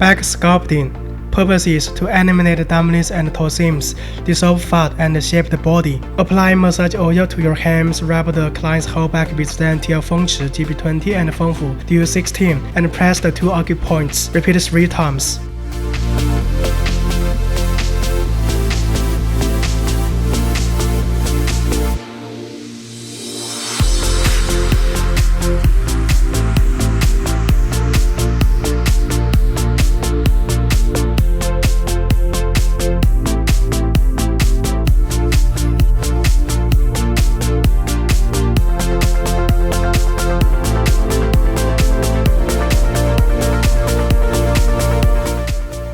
Back sculpting. Purpose is to eliminate dumplings and toxins, dissolve fat, and shape the body. Apply massage oil to your hands, rub the client's whole back with stand till 风池 GB20 and 丰腹 DU16, and press the 2 acupoints. Repeat 3 times.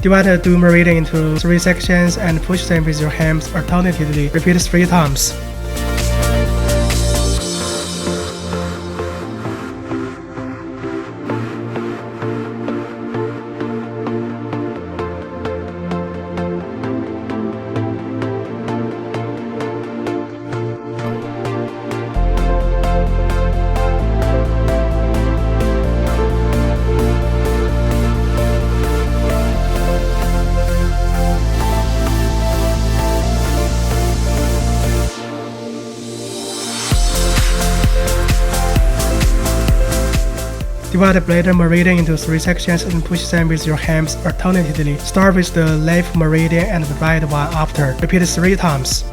Divide the dual meridian into 3 sections and push them with your hands alternately. Repeat 3 times. Divide the blade meridian into 3 sections and push them with your hands alternately. Start with the left meridian and the right one after. Repeat 3 times.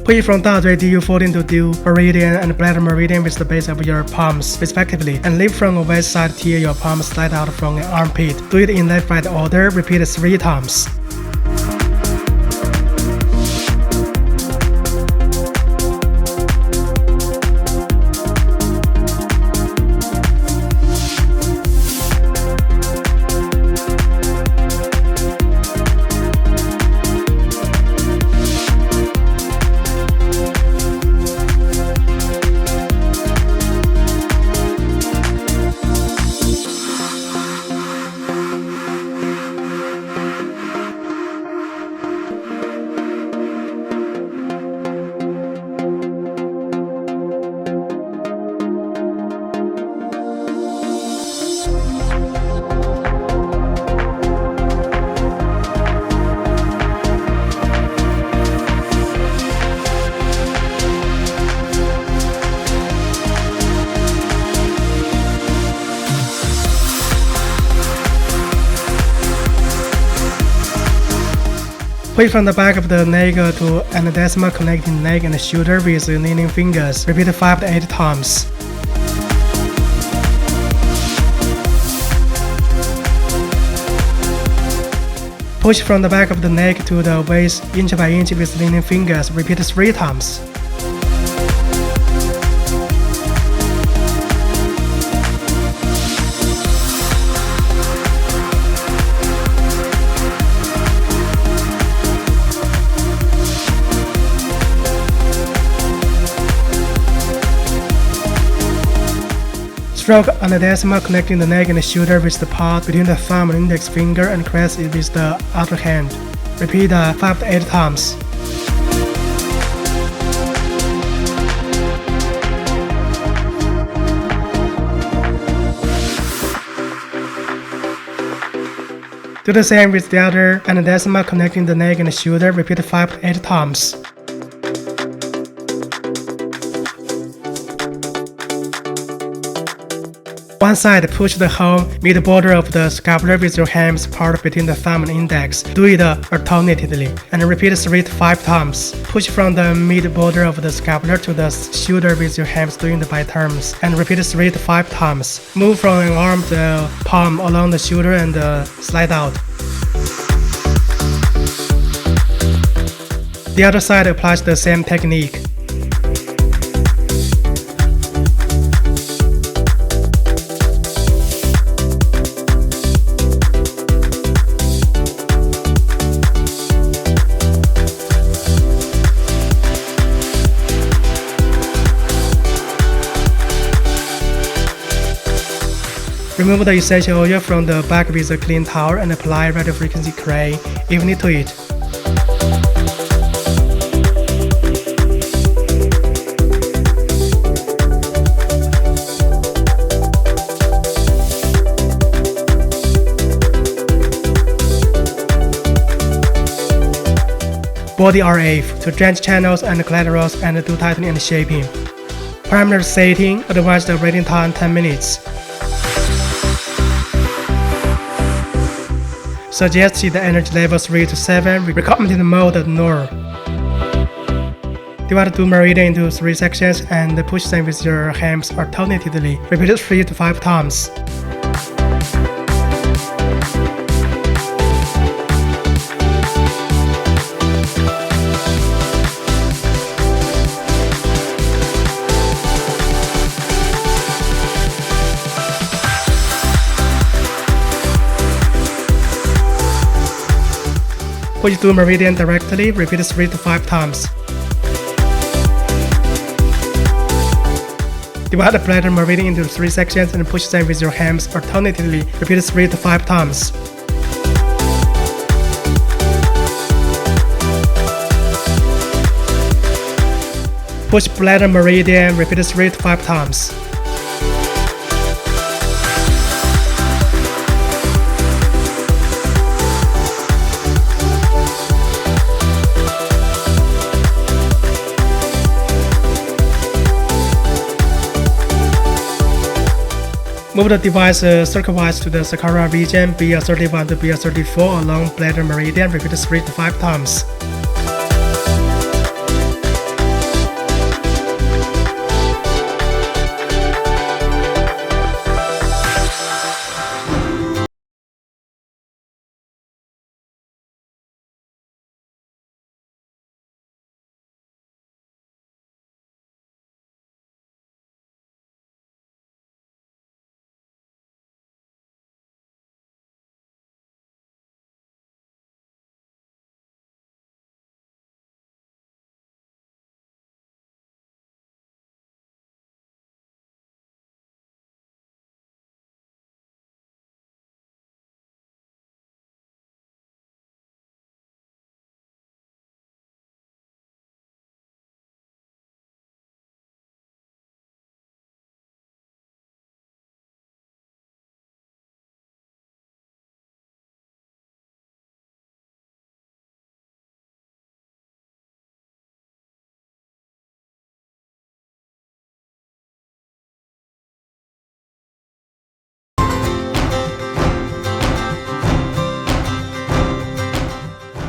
Push from 大椎 DU14 to dual meridian and blade meridian with the base of your palms respectively, and lift from the west side till your palms slide out from your armpit. Do it in left-right order. Repeat 3 times. Push from the back of the neck to anadesma, connecting neck and shoulder with leaning fingers. Repeat 5 to 8 times. Push from the back of the neck to the waist inch by inch with leaning fingers. Repeat 3 times. Stroke anadesma, connecting the neck and shoulder with the part between the thumb and index finger, and caress it with the other hand. Repeat 5 to 8 times. Do the same with the other anadesma, connecting the neck and shoulder. Repeat 5 to 8 times. One side, push the whole mid border of the sculpture with your hands part between the thumb and index. Do it alternately, and repeat 3 to 5 times. Push from the mid border of the sculpture to the shoulder with your hands doing the by turns, and repeat 3 to 5 times. Move from an arm to the palm along the shoulder and slide out. The other side applies the same technique. Remove the essential oil from the back with a clean towel and apply radio frequency clay evenly to it. Body RF to drench channels and collaterals and do tightening and shaping. Parameter setting, advanced rating time 10 minutes. Suggested energy level 3 to 7, recommended mode null. Divide 2 meridian into 3 sections and push them with your hands alternately. Repeat 3 to 5 times. Push 2 meridian directly, repeat 3 to 5 times. Divide the bladder meridian into 3 sections and push them with your hands alternately, repeat 3 to 5 times. Push bladder meridian, repeat 3 to 5 times. Move the device circlewise to the sacral region BR31 to BR34 along bladder meridian, repeat 3 to 5 times.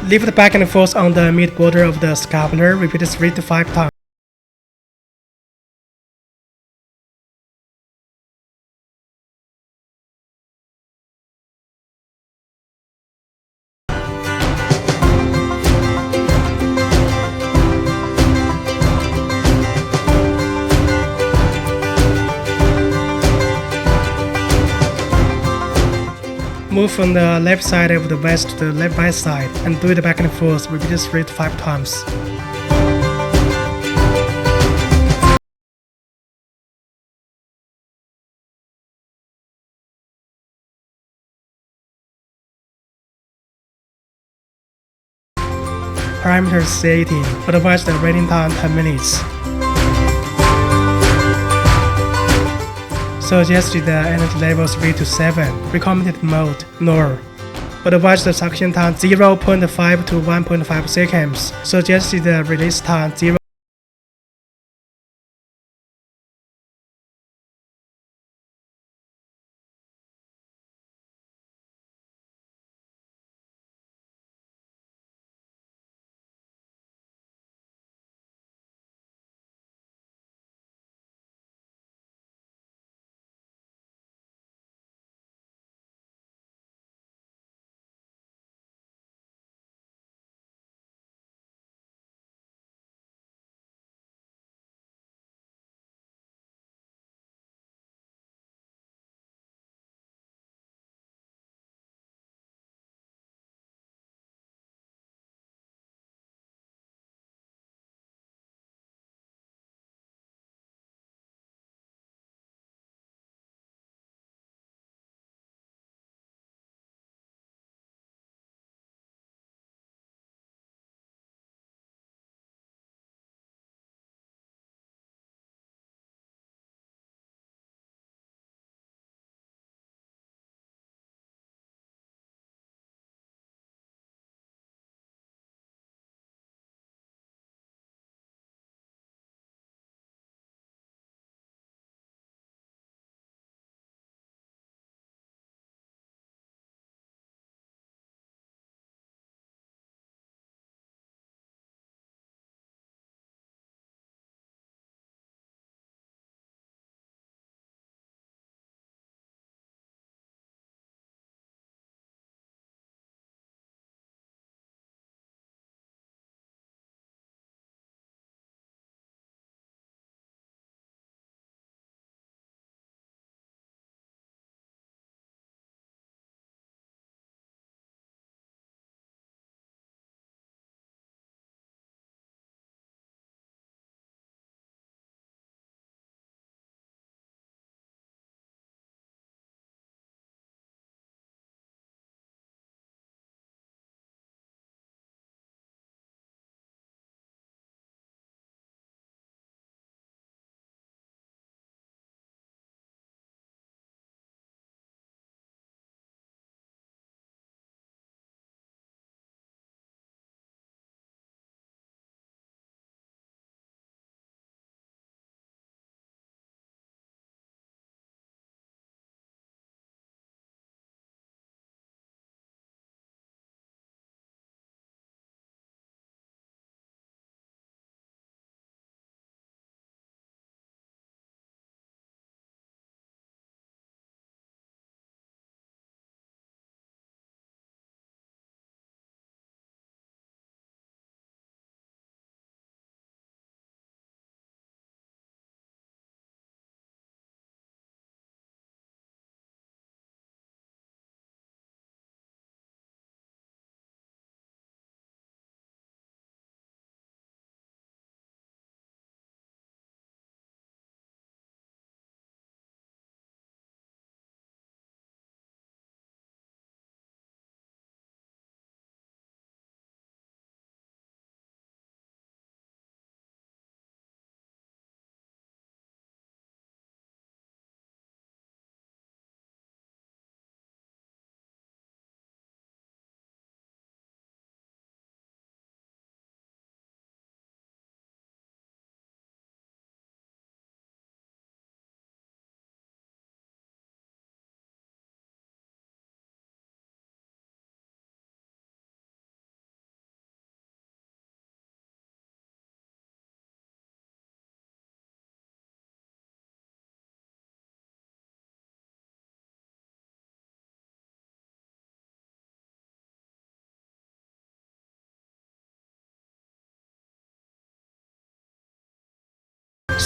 Lift back and forth on the mid border of the sculpture, repeat 3 to 5 times. Move from the left side of the vest to the left right side and do it back and forth, repeat 3 to 5 times. Parameter setting, otherwise the rating time 10 minutes. Suggested energy level 3 to 7, recommended mode null. Otherwise the suction time 0.5 to 1.5 seconds. Suggested release time 0.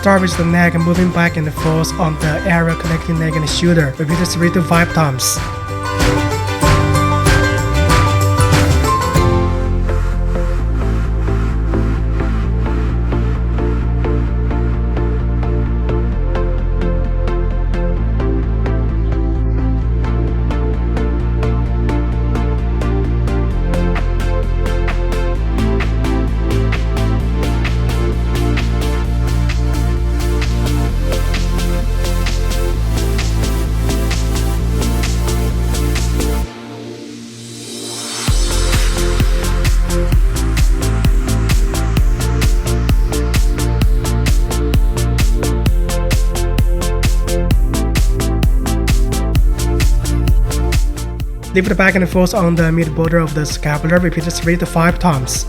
Start with the neck, moving back and forth on the area connecting neck and shoulder. Repeat 3 to 5 times. Lift back and forth on the mid border of the scapula. Repeat 3 to 5 times.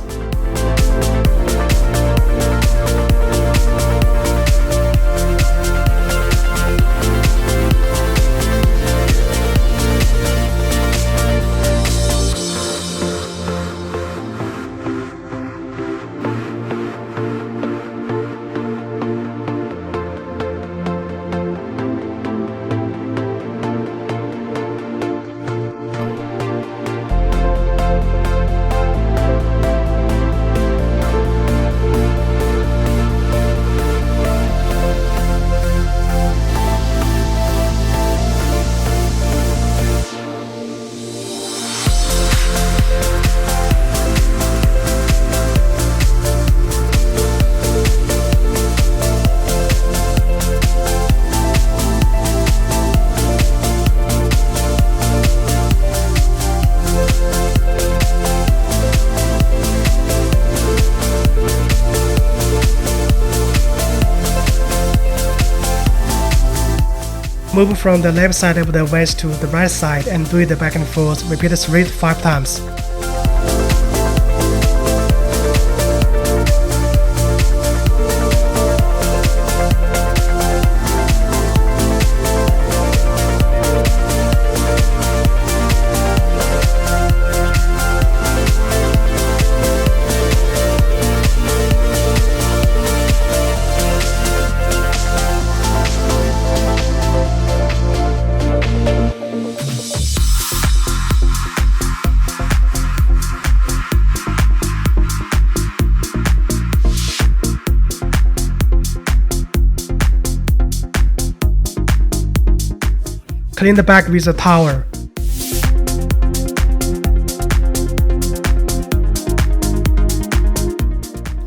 Move from the left side of the waist to the right side and do it back and forth. Repeat 3 to 5 times. Clean the back with a towel.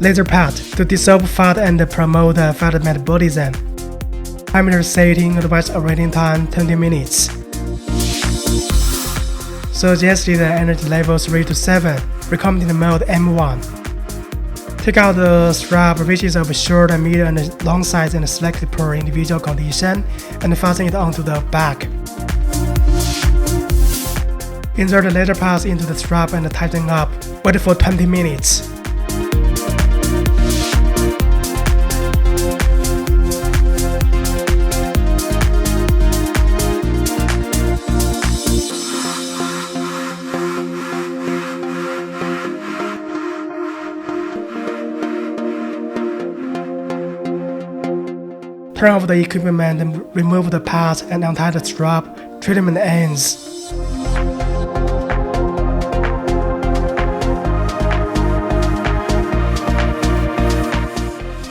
Laser pad to dissolve fat and promote fat metabolism. Parameter setting, advised operating time 20 minutes. Suggested energy level 3 to 7. Recommended mode M1. Take out the strap, which is of short, medium, and long size and selected per individual condition, and fasten it onto the back. Insert the laser pads into the strap and tighten up. Wait for 20 minutes. Turn off the equipment and remove the pads and untie the strap. Treatment ends.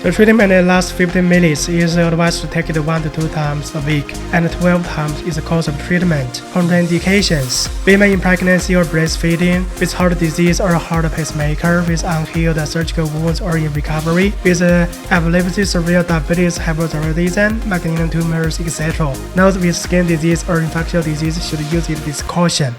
The treatment lasts 15 minutes. It is advised to take it 1 to 2 times a week, and 12 times is the course of treatment. Contraindications: women in pregnancy or breastfeeding, with heart disease or a heart pacemaker, with unhealed surgical wounds or in recovery, with epilepsy, severe diabetes, hypothyroidism, malignant tumors, etc. Those with skin disease or infectious disease should use it with caution.